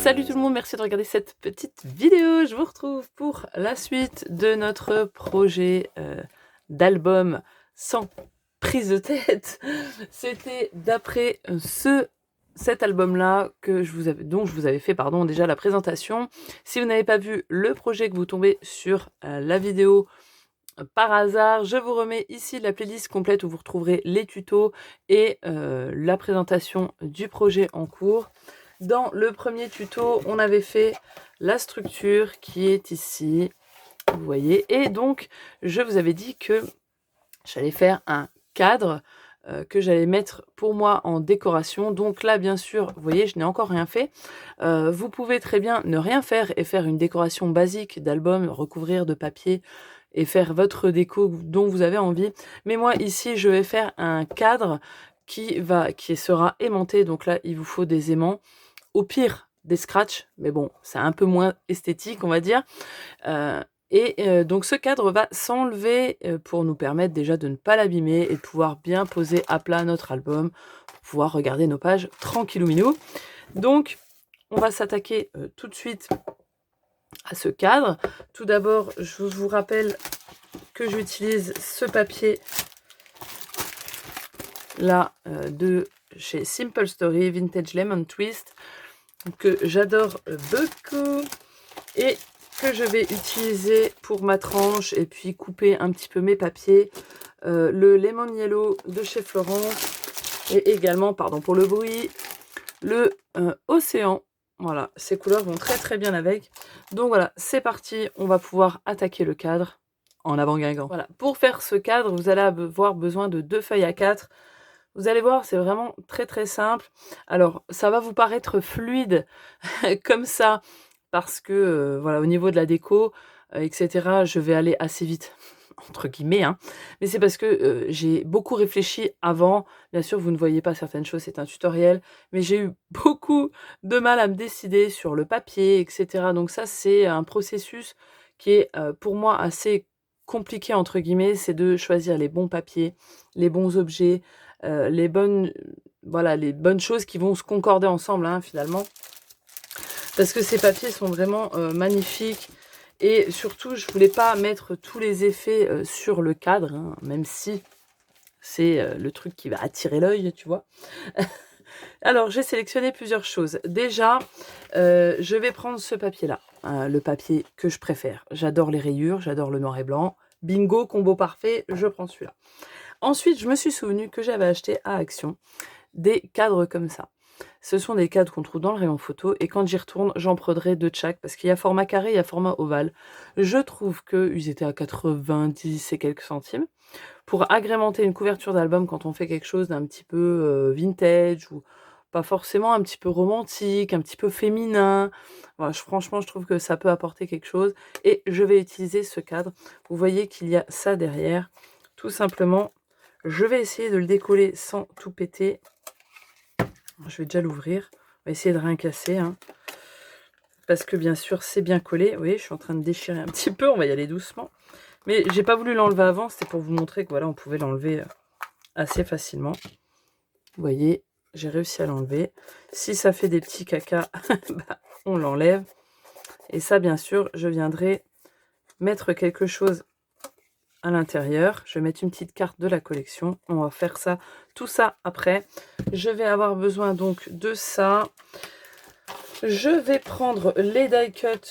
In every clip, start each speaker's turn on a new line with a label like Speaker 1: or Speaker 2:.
Speaker 1: Salut tout le monde, merci de regarder cette petite vidéo. Je vous retrouve pour la suite de notre projet d'album sans prise de tête. C'était d'après cet album-là dont je vous avais fait déjà la présentation. Si vous n'avez pas vu le projet, que vous tombez sur la vidéo par hasard, je vous remets ici la playlist complète où vous retrouverez les tutos et la présentation du projet en cours. Dans le premier tuto, on avait fait la structure qui est ici, vous voyez. Et donc, je vous avais dit que j'allais faire un cadre que j'allais mettre pour moi en décoration. Donc là, bien sûr, vous voyez, je n'ai encore rien fait. Vous pouvez très bien ne rien faire et faire une décoration basique d'album, recouvrir de papier et faire votre déco dont vous avez envie. Mais moi, ici, je vais faire un cadre qui sera aimanté. Donc là, il vous faut des aimants. Au pire, des scratchs, mais bon, c'est un peu moins esthétique, on va dire. Donc ce cadre va s'enlever pour nous permettre déjà de ne pas l'abîmer et de pouvoir bien poser à plat notre album pour pouvoir regarder nos pages tranquillou minou. Donc, on va s'attaquer tout de suite à ce cadre. Tout d'abord, je vous rappelle que j'utilise ce papier là de chez Simple Story, Vintage Lemon Twist, que j'adore beaucoup et que je vais utiliser pour ma tranche et puis couper un petit peu mes papiers. Le Lemon Yellow de chez Florence et également, pardon pour le bruit, le Océan. Voilà, ces couleurs vont très très bien avec. Donc voilà, c'est parti, on va pouvoir attaquer le cadre en avant Guingamp. Voilà, pour faire ce cadre, vous allez avoir besoin de 2 feuilles A4. Vous allez voir, c'est vraiment très très simple. Alors, ça va vous paraître fluide comme ça, parce que, voilà, au niveau de la déco, etc., je vais aller assez vite, entre guillemets, hein. Mais c'est parce que j'ai beaucoup réfléchi avant. Bien sûr, vous ne voyez pas certaines choses, c'est un tutoriel, mais j'ai eu beaucoup de mal à me décider sur le papier, etc. Donc ça, c'est un processus qui est, pour moi, assez compliqué, entre guillemets. C'est de choisir les bons papiers, les bons objets, les bonnes choses qui vont se concorder ensemble, hein, finalement. Parce que ces papiers sont vraiment magnifiques. Et surtout, je voulais pas mettre tous les effets sur le cadre, hein, même si c'est le truc qui va attirer l'œil, tu vois. Alors, j'ai sélectionné plusieurs choses. Déjà, je vais prendre ce papier-là, le papier que je préfère. J'adore les rayures, j'adore le noir et blanc. Bingo, combo parfait, je prends celui-là. Ensuite, je me suis souvenu que j'avais acheté à Action des cadres comme ça. Ce sont des cadres qu'on trouve dans le rayon photo et quand j'y retourne, j'en prendrai 2 de chaque parce qu'il y a format carré, il y a format ovale. Je trouve qu'ils étaient à 90 et quelques centimes. Pour agrémenter une couverture d'album quand on fait quelque chose d'un petit peu vintage ou pas forcément, un petit peu romantique, un petit peu féminin. Voilà, franchement, je trouve que ça peut apporter quelque chose et je vais utiliser ce cadre. Vous voyez qu'il y a ça derrière. Tout simplement, je vais essayer de le décoller sans tout péter. Je vais déjà l'ouvrir. On va essayer de rien casser, hein. Parce que bien sûr, c'est bien collé. Vous voyez, je suis en train de déchirer un petit peu. On va y aller doucement. Mais j'ai pas voulu l'enlever avant. C'était pour vous montrer que voilà, on pouvait l'enlever assez facilement. Vous voyez, j'ai réussi à l'enlever. Si ça fait des petits caca, bah, on l'enlève. Et ça, bien sûr, je viendrai mettre quelque chose à l'intérieur. Je vais mettre une petite carte de la collection. On va faire ça, tout ça après. Je vais avoir besoin donc de ça. Je vais prendre les die cut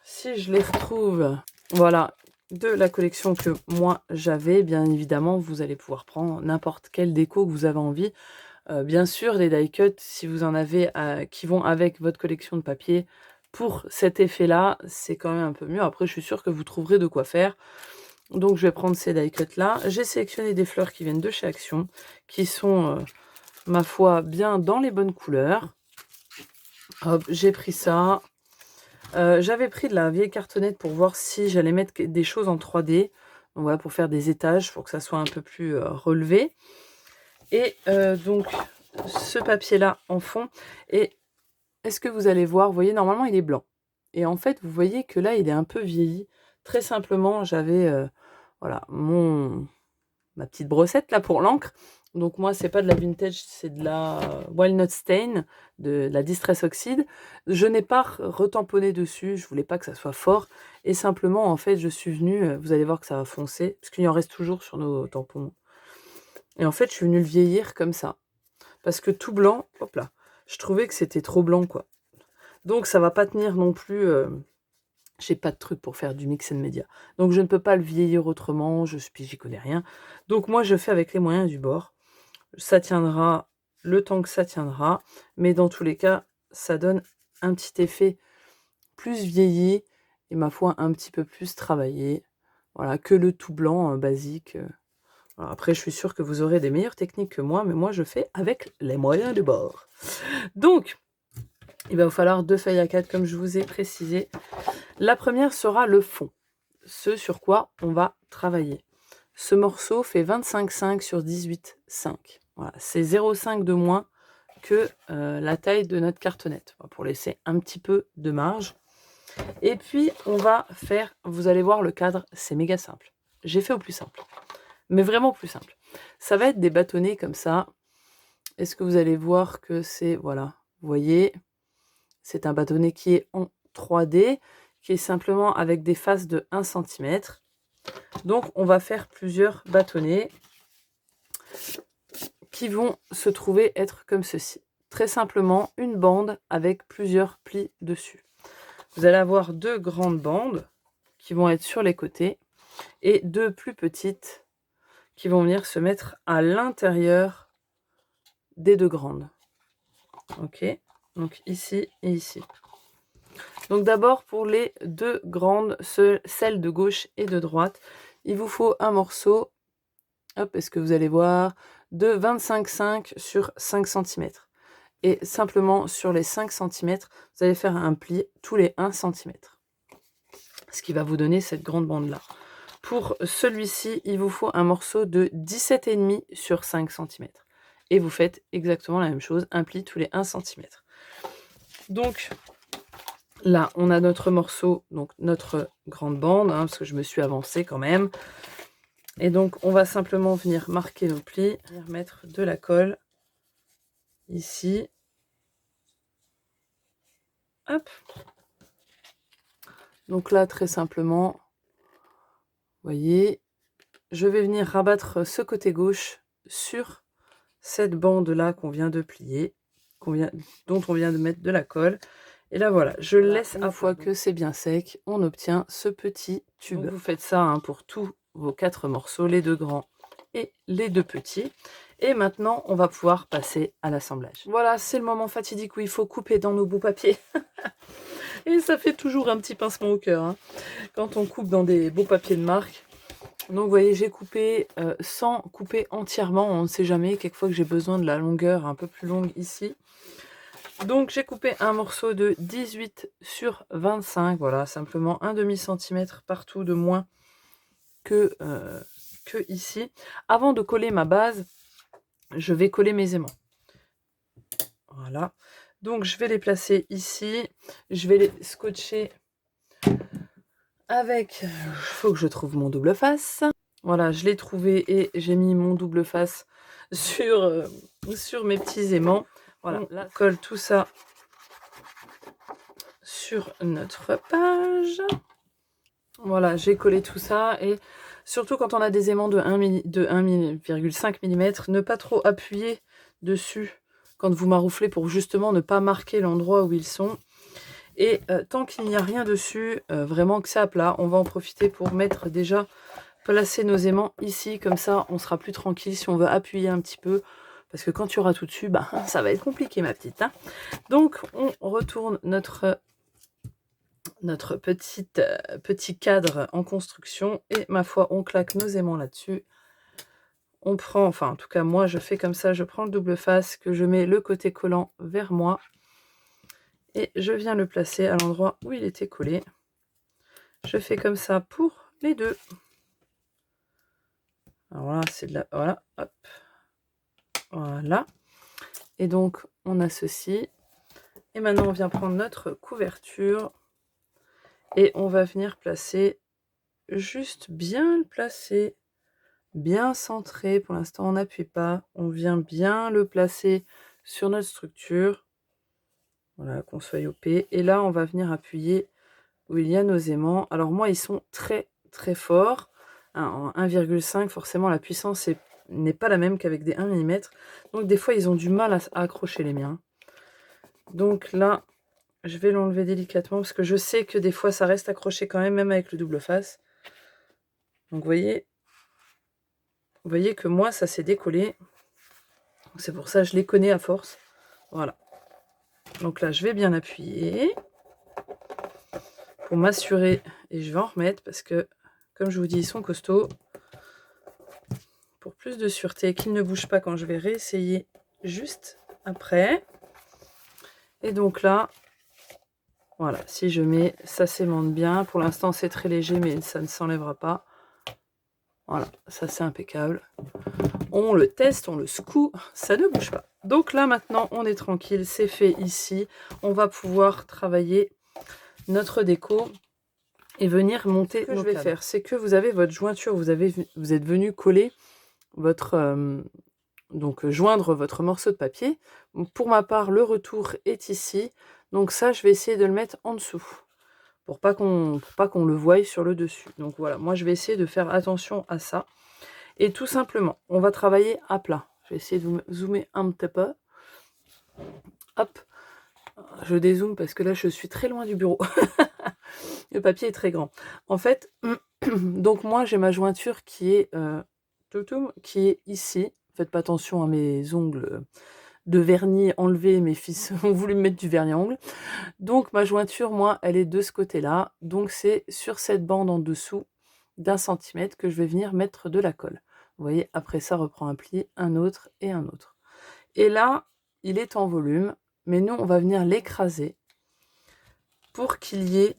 Speaker 1: si je les retrouve. Voilà, de la collection que moi j'avais. Bien évidemment, vous allez pouvoir prendre n'importe quelle déco que vous avez envie. Bien sûr, les die cut, si vous en avez qui vont avec votre collection de papier, pour cet effet-là, c'est quand même un peu mieux. Après, je suis sûre que vous trouverez de quoi faire. Donc, je vais prendre ces die cut-là. J'ai sélectionné des fleurs qui viennent de chez Action, qui sont, ma foi, bien dans les bonnes couleurs. Hop, j'ai pris ça. J'avais pris de la vieille cartonnette pour voir si j'allais mettre des choses en 3D. Donc voilà, pour faire des étages, pour que ça soit un peu plus relevé. Et donc, ce papier-là en fond. Et est-ce que vous allez voir, vous voyez, normalement, il est blanc. Et en fait, vous voyez que là, il est un peu vieilli. Très simplement, j'avais voilà, ma petite brossette là pour l'encre. Donc moi, c'est pas de la vintage, c'est de la walnut stain, de la distress oxide. Je n'ai pas retamponné dessus, je voulais pas que ça soit fort. Et simplement, en fait, je suis venue, vous allez voir que ça va foncer, parce qu'il y en reste toujours sur nos tampons. Et en fait, je suis venue le vieillir comme ça. Parce que tout blanc, hop là, je trouvais que c'était trop blanc, quoi. Donc ça va pas tenir non plus... j'ai pas de truc pour faire du mix and media. Donc je ne peux pas le vieillir autrement, j'y connais rien. Donc moi, je fais avec les moyens du bord. Ça tiendra le temps que ça tiendra, mais dans tous les cas, ça donne un petit effet plus vieilli et ma foi un petit peu plus travaillé, voilà, que le tout blanc basique. Alors après, je suis sûre que vous aurez des meilleures techniques que moi, mais moi je fais avec les moyens du bord. Donc, il va vous falloir 2 feuilles A4 comme je vous ai précisé. La première sera le fond, ce sur quoi on va travailler. Ce morceau fait 25,5 sur 18,5. Voilà, c'est 0,5 de moins que la taille de notre cartonnette, pour laisser un petit peu de marge. Et puis, on va faire, vous allez voir le cadre, c'est méga simple. J'ai fait au plus simple, mais vraiment plus simple. Ça va être des bâtonnets comme ça. Est-ce que vous allez voir que c'est, voilà, vous voyez, c'est un bâtonnet qui est en 3D, qui est simplement avec des faces de 1 cm. Donc, on va faire plusieurs bâtonnets qui vont se trouver être comme ceci. Très simplement, une bande avec plusieurs plis dessus. Vous allez avoir 2 grandes bandes qui vont être sur les côtés et 2 plus petites qui vont venir se mettre à l'intérieur des 2 grandes. Ok, donc ici et ici. Donc d'abord pour les 2 grandes, celles de gauche et de droite, il vous faut un morceau, hop, est-ce que vous allez voir, de 25,5 sur 5 cm. Et simplement sur les 5 cm, vous allez faire un pli tous les 1 cm. Ce qui va vous donner cette grande bande-là. Pour celui-ci, il vous faut un morceau de 17,5 sur 5 cm. Et vous faites exactement la même chose, un pli tous les 1 cm. Donc là, on a notre morceau, donc notre grande bande, parce que je me suis avancée quand même. Et donc, on va simplement venir marquer nos plis, venir mettre de la colle ici. Hop. Donc là, très simplement, vous voyez, je vais venir rabattre ce côté gauche sur cette bande-là qu'on vient de plier, dont on vient de mettre de la colle. Et là, voilà, je laisse une fois que c'est bien sec, on obtient ce petit tube. Donc, vous faites ça pour tous vos 4 morceaux, les 2 grands et les 2 petits. Et maintenant, on va pouvoir passer à l'assemblage. Voilà, c'est le moment fatidique où il faut couper dans nos bouts papier. Et ça fait toujours un petit pincement au cœur quand on coupe dans des beaux papiers de marque. Donc vous voyez, j'ai coupé sans couper entièrement, on ne sait jamais, quelquefois que j'ai besoin de la longueur un peu plus longue ici. Donc j'ai coupé un morceau de 18 sur 25, voilà, simplement un demi-centimètre partout de moins que ici. Avant de coller ma base, je vais coller mes aimants. Voilà, donc je vais les placer ici, je vais les scotcher avec, il faut que je trouve mon double face. Voilà, je l'ai trouvé et j'ai mis mon double face sur mes petits aimants. Voilà, là, on colle tout ça sur notre page. Voilà, j'ai collé tout ça et surtout quand on a des aimants de 1,5 mm, ne pas trop appuyer dessus quand vous marouflez pour justement ne pas marquer l'endroit où ils sont. Et tant qu'il n'y a rien dessus, vraiment que c'est à plat, on va en profiter pour mettre déjà, placer nos aimants ici, comme ça on sera plus tranquille si on veut appuyer un petit peu, parce que quand tu auras tout dessus, bah, ça va être compliqué ma petite. Donc on retourne notre petit cadre en construction et ma foi on claque nos aimants là-dessus. On prend, enfin en tout cas moi je fais comme ça, je prends le double face que je mets le côté collant vers moi et je viens le placer à l'endroit où il était collé. Je fais comme ça pour les 2. Alors là c'est de la, voilà, hop, voilà. Et donc on a ceci et maintenant on vient prendre notre couverture et on va venir placer, juste bien le placer bien centré. Pour l'instant, on n'appuie pas. On vient bien le placer sur notre structure. Voilà, qu'on soit OP. Et là, on va venir appuyer où il y a nos aimants. Alors moi, ils sont très très forts. En 1,5, forcément, la puissance n'est pas la même qu'avec des 1 mm. Donc des fois, ils ont du mal à accrocher les miens. Donc là, je vais l'enlever délicatement parce que je sais que des fois, ça reste accroché quand même, même avec le double face. Donc vous voyez que moi, ça s'est décollé. C'est pour ça que je les connais à force. Voilà. Donc là, je vais bien appuyer pour m'assurer. Et je vais en remettre parce que, comme je vous dis, ils sont costauds. Pour plus de sûreté, qu'ils ne bougent pas quand je vais réessayer juste après. Et donc là, voilà, si je mets, ça s'aimante bien. Pour l'instant, c'est très léger, mais ça ne s'enlèvera pas. Voilà, ça c'est impeccable. On le teste, on le secoue, ça ne bouge pas. Donc là, maintenant, on est tranquille, c'est fait ici. On va pouvoir travailler notre déco et venir monter. Ce que je vais faire, c'est que vous avez votre jointure, vous êtes venu coller votre... donc joindre votre morceau de papier. Pour ma part, le retour est ici. Donc ça, je vais essayer de le mettre en dessous. Pour pas qu'on le voie sur le dessus. Donc voilà, moi je vais essayer de faire attention à ça. Et tout simplement, on va travailler à plat. Je vais essayer de vous zoomer un petit peu. Hop, je dézoome parce que là je suis très loin du bureau. Le papier est très grand. En fait, donc moi j'ai ma jointure qui est ici. Faites pas attention à mes ongles de vernis enlevés. Mes fils ont voulu me mettre du vernis à ongles. Donc ma jointure, moi, elle est de ce côté-là. Donc c'est sur cette bande en dessous d'1 centimètre que je vais venir mettre de la colle. Vous voyez, après ça reprend un pli, un autre et un autre. Et là, il est en volume, mais nous, on va venir l'écraser pour qu'il y ait...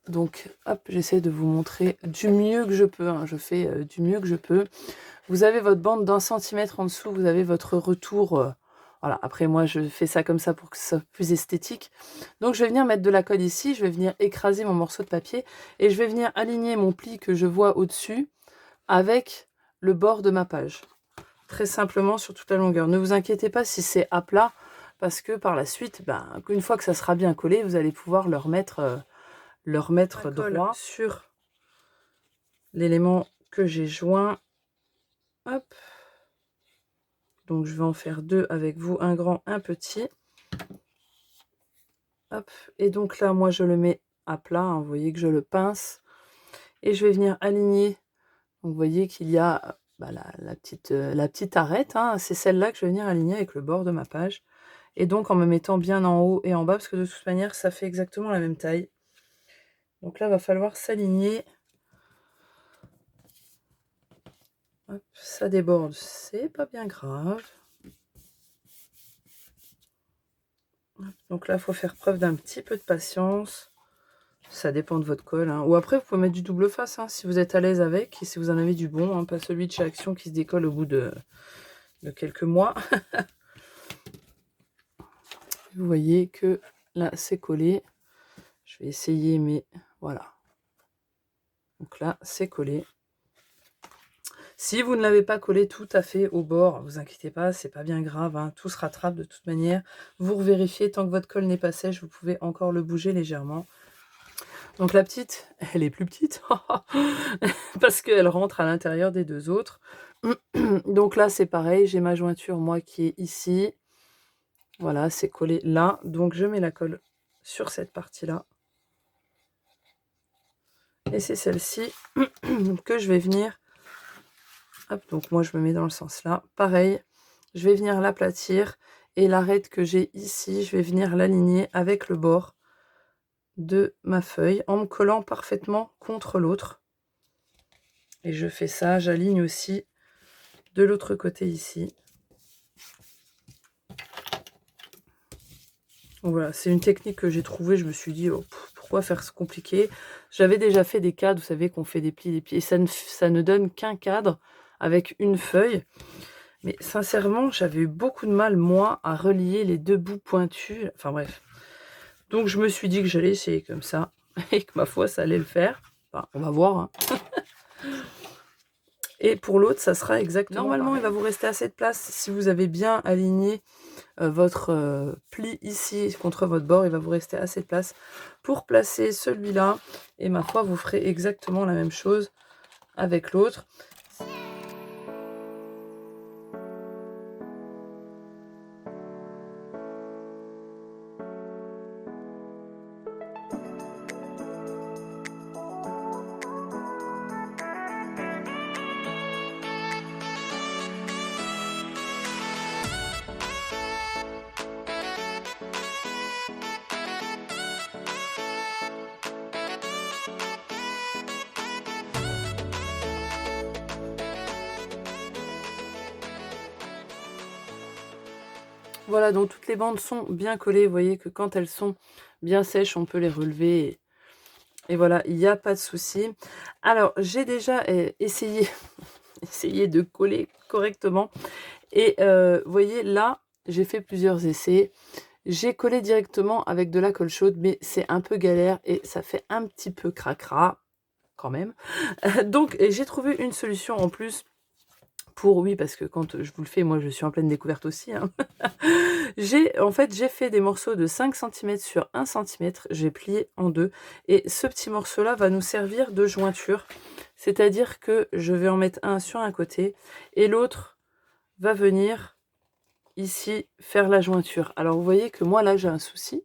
Speaker 1: Donc, hop, j'essaie de vous montrer du mieux que je peux. Hein. Je fais du mieux que je peux. Vous avez votre bande d'1 centimètre en dessous, vous avez votre retour... voilà, après moi je fais ça comme ça pour que ce soit plus esthétique. Donc je vais venir mettre de la colle ici, je vais venir écraser mon morceau de papier et je vais venir aligner mon pli que je vois au-dessus avec le bord de ma page. Très simplement sur toute la longueur. Ne vous inquiétez pas si c'est à plat, parce que par la suite, une fois que ça sera bien collé, vous allez pouvoir le remettre droit sur l'élément que j'ai joint. Hop. Donc je vais en faire 2 avec vous, un grand, un petit. Hop. Et donc là, moi je le mets à plat, hein, vous voyez que je le pince. Et je vais venir aligner. Donc vous voyez qu'il y a la petite arête, hein, c'est celle-là que je vais venir aligner avec le bord de ma page. Et donc en me mettant bien en haut et en bas, parce que de toute manière, ça fait exactement la même taille. Donc là, il va falloir s'aligner. Ça déborde, c'est pas bien grave. Donc là, il faut faire preuve d'un petit peu de patience. Ça dépend de votre colle. Hein. Ou après, vous pouvez mettre du double face hein, si vous êtes à l'aise avec et si vous en avez du bon. Hein, pas celui de chez Action qui se décolle au bout de quelques mois. Vous voyez que là, c'est collé. Je vais essayer, mais voilà. Donc là, c'est collé. Si vous ne l'avez pas collé tout à fait au bord, vous inquiétez pas, c'est pas bien grave, hein, tout se rattrape de toute manière. Vous revérifiez, tant que votre colle n'est pas sèche, vous pouvez encore le bouger légèrement. Donc la petite, elle est plus petite, parce qu'elle rentre à l'intérieur des deux autres. Donc là, c'est pareil, j'ai ma jointure, moi, qui est ici. Voilà, c'est collé là. Donc je mets la colle sur cette partie-là. Et c'est celle-ci que je vais venir... Hop, donc moi je me mets dans le sens là. Pareil, je vais venir l'aplatir et l'arête que j'ai ici, je vais venir l'aligner avec le bord de ma feuille en me collant parfaitement contre l'autre. Et je fais ça, j'aligne aussi de l'autre côté ici. Donc voilà, c'est une technique que j'ai trouvée, je me suis dit, oh, pourquoi faire ce compliqué? J'avais déjà fait des cadres, vous savez qu'on fait des plis, et ça ne donne qu'un cadre avec une feuille. Mais sincèrement, j'avais eu beaucoup de mal, moi, à relier les deux bouts pointus. Enfin bref. Donc je me suis dit que j'allais essayer comme ça. Et que ma foi, ça allait le faire. Enfin, on va voir. Hein. Et pour l'autre, ça sera exactement normalement pareil. Il va vous rester assez de place si vous avez bien aligné votre pli ici contre votre bord. Il va vous rester assez de place pour placer celui-là. Et ma foi, vous ferez exactement la même chose avec l'autre. Voilà, donc toutes les bandes sont bien collées. Vous voyez que quand elles sont bien sèches, on peut les relever. Et voilà, il n'y a pas de souci. Alors, j'ai déjà essayé de coller correctement. Et vous voyez, là, j'ai fait plusieurs essais. J'ai collé directement avec de la colle chaude, mais c'est un peu galère et ça fait un petit peu cracra quand même. Donc, j'ai trouvé une solution en plus pour, oui, parce que quand je vous le fais, moi, je suis en pleine découverte aussi. Hein. En fait, j'ai fait des morceaux de 5 cm sur 1 cm. J'ai plié en deux. Et ce petit morceau-là va nous servir de jointure. C'est-à-dire que je vais en mettre un sur un côté et l'autre va venir ici faire la jointure. Alors, vous voyez que moi, là, j'ai un souci.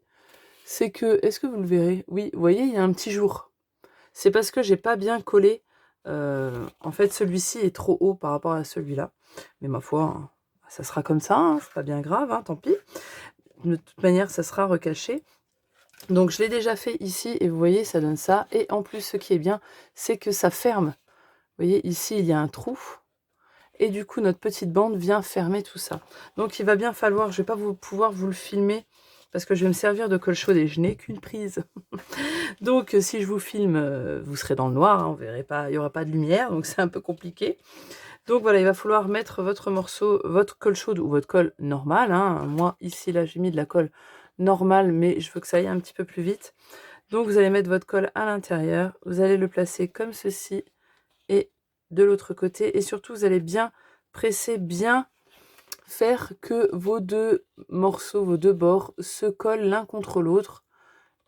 Speaker 1: C'est que, est-ce que vous le verrez? Oui, vous voyez, il y a un petit jour. C'est parce que j'ai pas bien collé. En fait, celui-ci est trop haut par rapport à celui-là. Mais ma foi, hein, ça sera comme ça. Hein, c'est pas bien grave, hein, tant pis. De toute manière, ça sera recaché. Donc, je l'ai déjà fait ici. Et vous voyez, ça donne ça. Et en plus, ce qui est bien, c'est que ça ferme. Vous voyez, ici, il y a un trou. Et du coup, notre petite bande vient fermer tout ça. Donc, il va bien falloir... Je vais pas pouvoir vous le filmer parce que je vais me servir de colle chaude et je n'ai qu'une prise. Donc, si je vous filme, vous serez dans le noir, hein, on verrait pas, il n'y aura pas de lumière, donc c'est un peu compliqué. Donc voilà, il va falloir mettre votre morceau, votre colle chaude ou votre colle normale. Hein. Moi, ici, là, j'ai mis de la colle normale, mais je veux que ça aille un petit peu plus vite. Donc, vous allez mettre votre colle à l'intérieur, vous allez le placer comme ceci et de l'autre côté. Et surtout, vous allez bien presser, bien faire que vos deux morceaux, vos deux bords se collent l'un contre l'autre.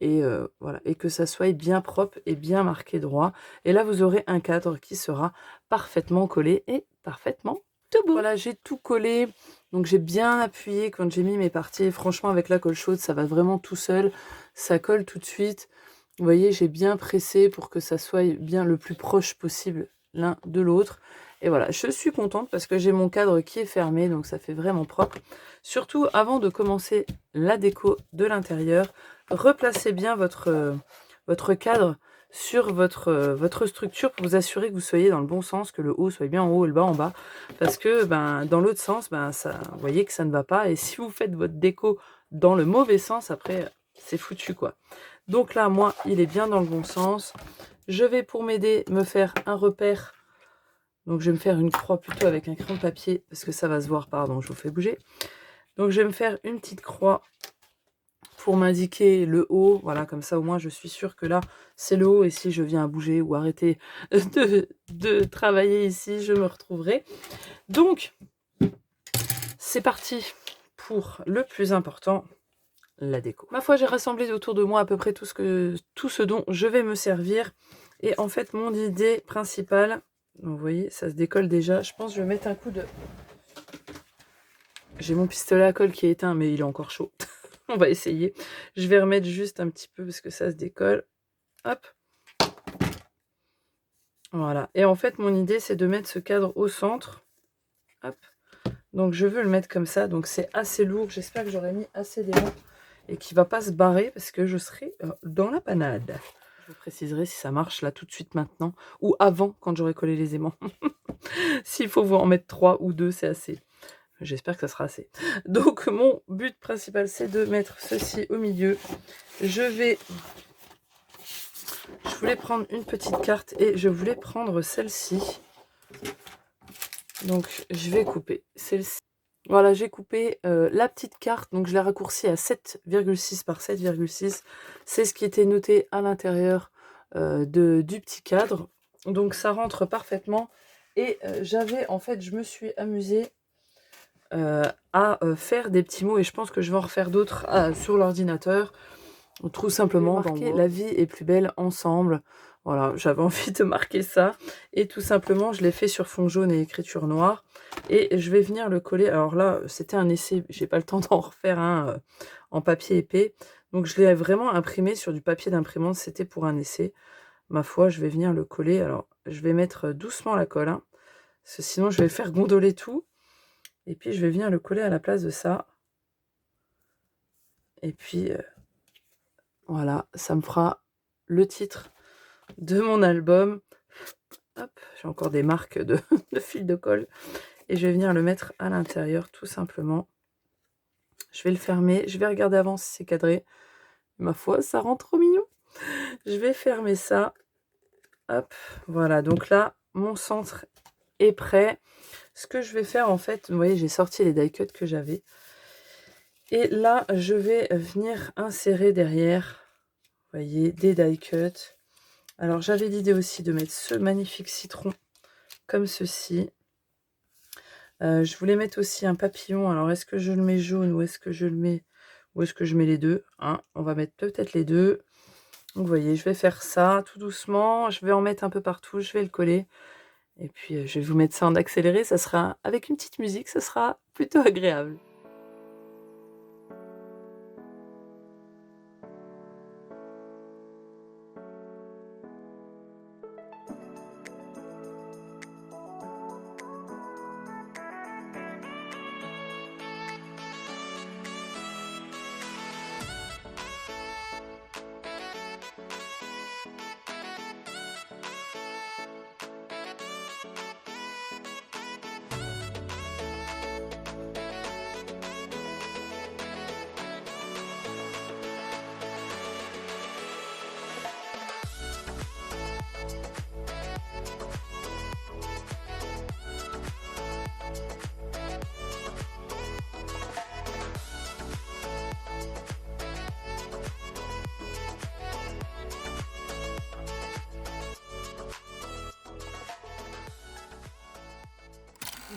Speaker 1: Et voilà, et que ça soit bien propre et bien marqué droit. Et là, vous aurez un cadre qui sera parfaitement collé et parfaitement tout beau. Voilà, j'ai tout collé. Donc, j'ai bien appuyé quand j'ai mis mes parties. Et franchement, avec la colle chaude, ça va vraiment tout seul. Ça colle tout de suite. Vous voyez, j'ai bien pressé pour que ça soit bien le plus proche possible l'un de l'autre. Et voilà, je suis contente parce que j'ai mon cadre qui est fermé, donc ça fait vraiment propre. Surtout, avant de commencer la déco de l'intérieur, replacez bien votre cadre sur votre structure pour vous assurer que vous soyez dans le bon sens, que le haut soit bien en haut et le bas en bas. Parce que dans l'autre sens, vous voyez que ça ne va pas. Et si vous faites votre déco dans le mauvais sens, après, c'est foutu, quoi. Donc là, moi, il est bien dans le bon sens. Je vais, pour m'aider, me faire un repère. Donc, je vais me faire une croix plutôt avec un crayon de papier, parce que ça va se voir, pardon, je vous fais bouger. Donc, je vais me faire une petite croix pour m'indiquer le haut. Voilà, comme ça, au moins, je suis sûre que là, c'est le haut. Et si je viens à bouger ou arrêter de travailler ici, je me retrouverai. Donc, c'est parti pour le plus important, la déco. Ma foi, j'ai rassemblé autour de moi à peu près tout ce dont je vais me servir. Et en fait, mon idée principale, vous voyez, ça se décolle déjà. Je pense que je vais mettre un coup de... J'ai mon pistolet à colle qui est éteint, mais il est encore chaud. On va essayer. Je vais remettre juste un petit peu parce que ça se décolle. Hop. Voilà. Et en fait, mon idée, c'est de mettre ce cadre au centre. Hop. Donc, je veux le mettre comme ça. Donc, c'est assez lourd. J'espère que j'aurai mis assez d'élan et qu'il ne va pas se barrer parce que je serai dans la panade. Je vous préciserai si ça marche là tout de suite maintenant ou avant quand j'aurai collé les aimants. S'il faut vous en mettre 3 ou 2, c'est assez. J'espère que ça sera assez. Donc, mon but principal, c'est de mettre ceci au milieu. Je voulais prendre une petite carte et je voulais prendre celle-ci. Donc, je vais couper celle-ci. Voilà, j'ai coupé la petite carte, donc je l'ai raccourcie à 7,6 par 7,6. C'est ce qui était noté à l'intérieur du petit cadre. Donc ça rentre parfaitement. Et j'avais, en fait, je me suis amusée à faire des petits mots, et je pense que je vais en refaire d'autres sur l'ordinateur. Tout simplement marquer la vie est plus belle ensemble. Voilà, j'avais envie de marquer ça. Et tout simplement, je l'ai fait sur fond jaune et écriture noire. Et je vais venir le coller. Alors là, c'était un essai, j'ai pas le temps d'en refaire un en papier épais. Donc je l'ai vraiment imprimé sur du papier d'imprimante, c'était pour un essai. Ma foi, je vais venir le coller. Alors, je vais mettre doucement la colle, hein, parce que sinon je vais faire gondoler tout. Et puis je vais venir le coller à la place de ça. Et puis voilà, ça me fera le titre de mon album. Hop, j'ai encore des marques de fil de colle. Et je vais venir le mettre à l'intérieur, tout simplement. Je vais le fermer. Je vais regarder avant si c'est cadré. Ma foi, ça rend trop mignon. Je vais fermer ça. Hop, voilà. Donc là, mon centre est prêt. Ce que je vais faire, en fait, vous voyez, j'ai sorti les die cuts que j'avais. Et là, je vais venir insérer derrière, vous voyez, des die cuts. Alors, j'avais l'idée aussi de mettre ce magnifique citron comme ceci. Je voulais mettre aussi un papillon. Alors, est-ce que je le mets jaune ou est-ce que je le mets... Ou est-ce que je mets les deux, hein? On va mettre peut-être les deux. Donc, vous voyez, je vais faire ça tout doucement. Je vais en mettre un peu partout. Je vais le coller. Et puis, je vais vous mettre ça en accéléré. Ça sera avec une petite musique. Ça sera plutôt agréable.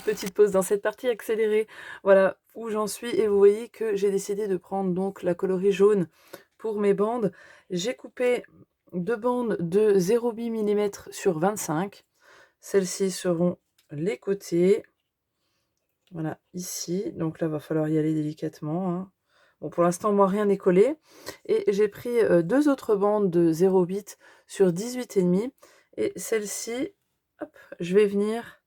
Speaker 1: Petite pause dans cette partie accélérée, voilà où j'en suis, et vous voyez que j'ai décidé de prendre donc la coloris jaune pour mes bandes. J'ai coupé deux bandes de 0,8 mm sur 25. Celles-ci seront les côtés, voilà, ici. Donc là, va falloir y aller délicatement, hein. Bon, pour l'instant, moi, rien n'est collé. Et j'ai pris deux autres bandes de 0,8 sur 18,5. Et celle-ci, hop, je vais venir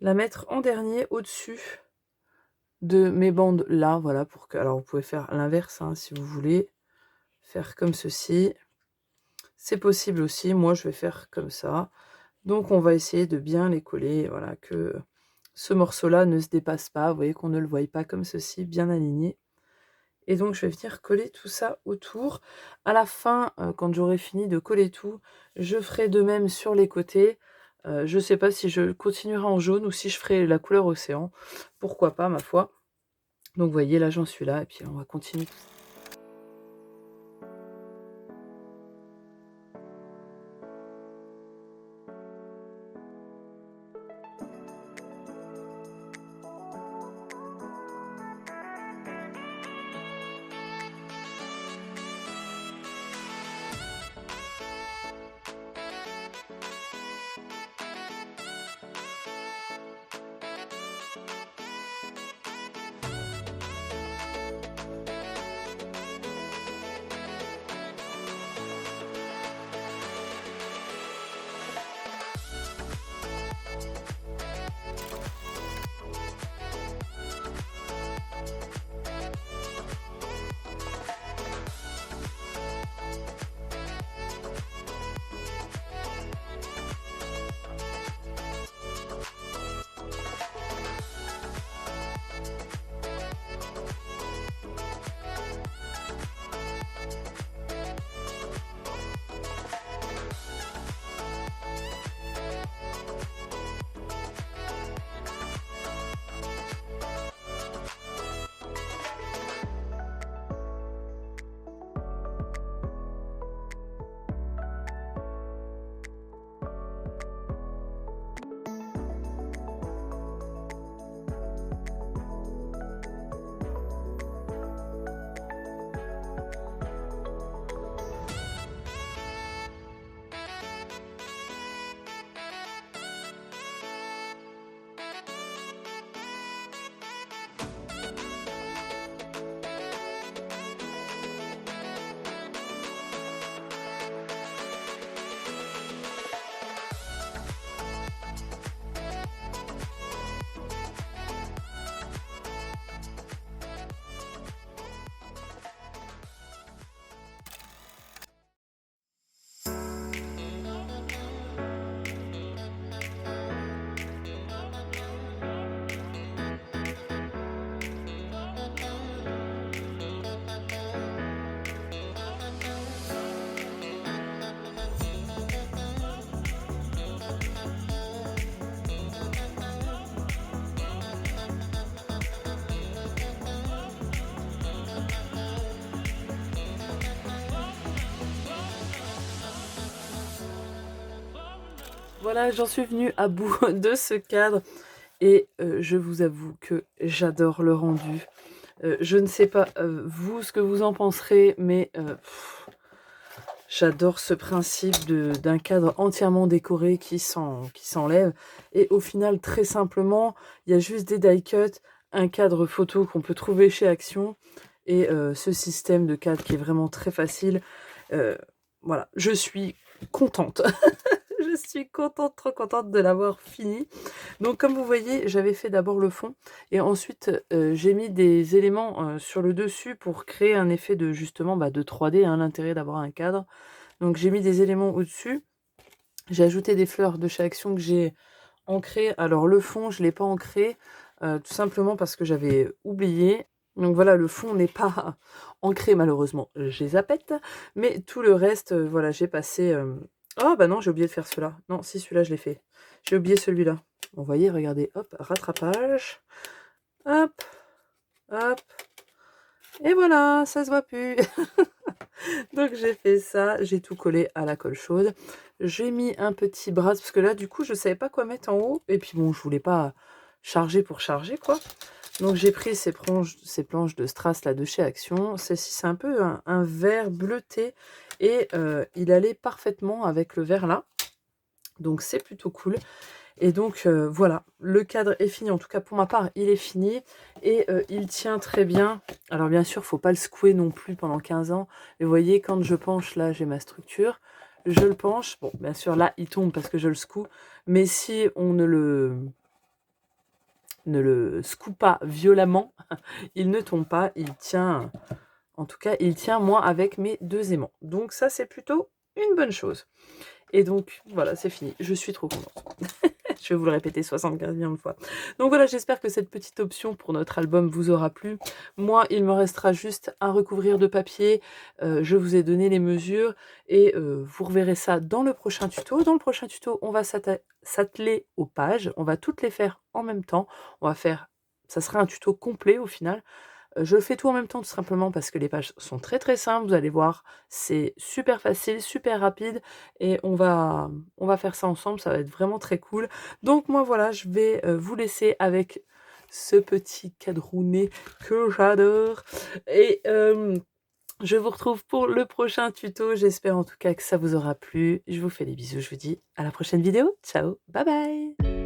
Speaker 1: la mettre en dernier au-dessus de mes bandes là, voilà, pour que... Alors, vous pouvez faire l'inverse, hein, si vous voulez. Faire comme ceci. C'est possible aussi, moi, je vais faire comme ça. Donc, on va essayer de bien les coller, voilà, que ce morceau-là ne se dépasse pas. Vous voyez qu'on ne le voie pas comme ceci, bien aligné. Et donc, je vais venir coller tout ça autour. À la fin, quand j'aurai fini de coller tout, je ferai de même sur les côtés. Je ne sais pas si je continuerai en jaune ou si je ferai la couleur océan. Pourquoi pas, ma foi. Donc, vous voyez, là, j'en suis là. Et puis, on va continuer tout ça. Voilà, j'en suis venue à bout de ce cadre et je vous avoue que j'adore le rendu. Je ne sais pas, vous, ce que vous en penserez, mais j'adore ce principe d'un cadre entièrement décoré qui s'enlève. Et au final, très simplement, il y a juste des die cuts, un cadre photo qu'on peut trouver chez Action et ce système de cadre qui est vraiment très facile. Voilà, je suis contente. Je suis contente, trop contente de l'avoir fini. Donc comme vous voyez, j'avais fait d'abord le fond et ensuite j'ai mis des éléments sur le dessus pour créer un effet de justement de 3D, hein, l'intérêt d'avoir un cadre. Donc j'ai mis des éléments au-dessus. J'ai ajouté des fleurs de chez Action que j'ai ancrées. Alors le fond, je ne l'ai pas ancré, tout simplement parce que j'avais oublié. Donc voilà, le fond n'est pas ancré malheureusement, j'ai zappette. Mais tout le reste, voilà, j'ai passé... Oh bah non, j'ai oublié de faire cela. Non, si, celui-là, je l'ai fait. J'ai oublié celui-là. Vous voyez, regardez, hop, rattrapage. Hop, hop. Et voilà, ça se voit plus. Donc j'ai fait ça, j'ai tout collé à la colle chaude. J'ai mis un petit bras, parce que là, du coup, je savais pas quoi mettre en haut. Et puis bon, je voulais pas charger pour charger, quoi. Donc j'ai pris ces planches de strass là de chez Action. Celle-ci, c'est un peu un vert bleuté. Et il allait parfaitement avec le vert là. Donc c'est plutôt cool. Et donc voilà, le cadre est fini, en tout cas pour ma part, il est fini et il tient très bien. Alors bien sûr, il ne faut pas le secouer non plus pendant 15 ans. Mais vous voyez, quand je penche, là, j'ai ma structure. Je le penche. Bon, bien sûr, là, il tombe parce que je le secoue. Mais si on ne le secoue pas violemment, il ne tombe pas. Il tient, en tout cas, il tient moi avec mes 2 aimants. Donc ça, c'est plutôt une bonne chose. Et donc, voilà, c'est fini. Je suis trop contente. Je vais vous le répéter 75 millions de fois. Donc voilà, j'espère que cette petite option pour notre album vous aura plu. Moi, il me restera juste à recouvrir de papier. Je vous ai donné les mesures et vous reverrez ça dans le prochain tuto. Dans le prochain tuto, on va s'atteler aux pages. On va toutes les faire en même temps. On va faire... Ça sera un tuto complet au final. Je fais tout en même temps, tout simplement parce que les pages sont très très simples, vous allez voir, c'est super facile, super rapide, et on va faire ça ensemble, ça va être vraiment très cool. Donc moi voilà, je vais vous laisser avec ce petit cadronné que j'adore, et je vous retrouve pour le prochain tuto, j'espère en tout cas que ça vous aura plu, je vous fais des bisous, je vous dis à la prochaine vidéo, ciao, bye bye.